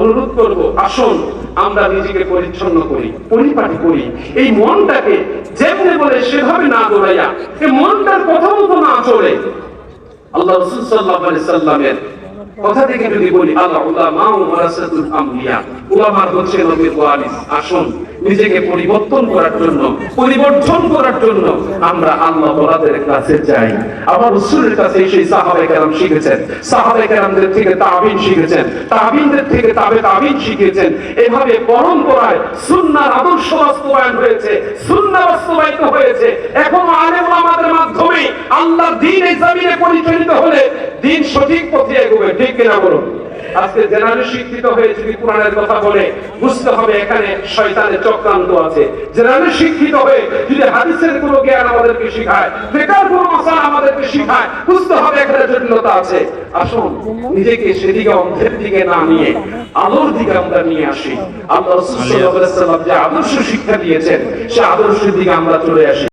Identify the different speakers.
Speaker 1: অনুরোধ করব, আসুন আমরা নিজেকে পরিচ্ছন্ন করি, পরিপাটি করি। এই মনটাকে যেমনি বলে সেভাবে না দৌড়াইয়া, এই মনটার কথা মতো না চলে। আল্লাহ রাসূল সাল্লাল্লাহু আলাইহি সাল্লামের কথা থেকে যদি বলি, আল্লাহ উলামা ওয়ারাসাতুল আমবিয়া, উলামা হচ্ছে নবীর ওয়ারিস। আসুন নিজেকে পরিবর্তন করার জন্য, পরিবর্তন করার জন্য আমরা আল্লাহ ওয়ালাদের কাছে যাই। আবার রাসূলের কাছে সেই সাহাবায়ে কেরাম শিখেছেন, সাহাবায়ে কেরামদের থেকে তাবিঈন শিখেছেন, তাবিঈনদের থেকে তাবে তাবিঈন শিখেছেন। এভাবে পরম্পরায় সুন্নাহর আদর্শ বাস্তবায়ন হয়েছে, সুন্নাহ বাস্তবায়িত হয়েছে। এখন আলেম ওলামাদের মাধ্যমে আল্লাহর দ্বীন এই জমিনে পরিচালিত হলে দ্বীন সঠিক পথে এগোবে, ঠিক কিনা বলুন? আজকে জেনারেল শিক্ষিত হয়ে যদি কোরআনের কথা বলে, বুঝতে হবে এখানে শয়তানের চক্রান্ত আছে। জেনারেল শিক্ষিত হয়ে যদি হাদিসের কোনো জ্ঞান আমাদেরকে শেখায়, ফিকহের কোনো মাসালা আমাদেরকে শেখায়, বুঝতে হবে এখানে জটিলতা আছে। আসুন নিজেকে সেদিকে অন্ধের দিকে না নিয়ে আলোর দিকে আমরা নিয়ে আসি। আল্লাহ রাসূল সাল্লাল্লাহু আলাইহি ওয়াসাল্লাম যে আদর্শ শিক্ষা দিয়েছেন, সে আদর্শের দিকে আমরা চলে আসি।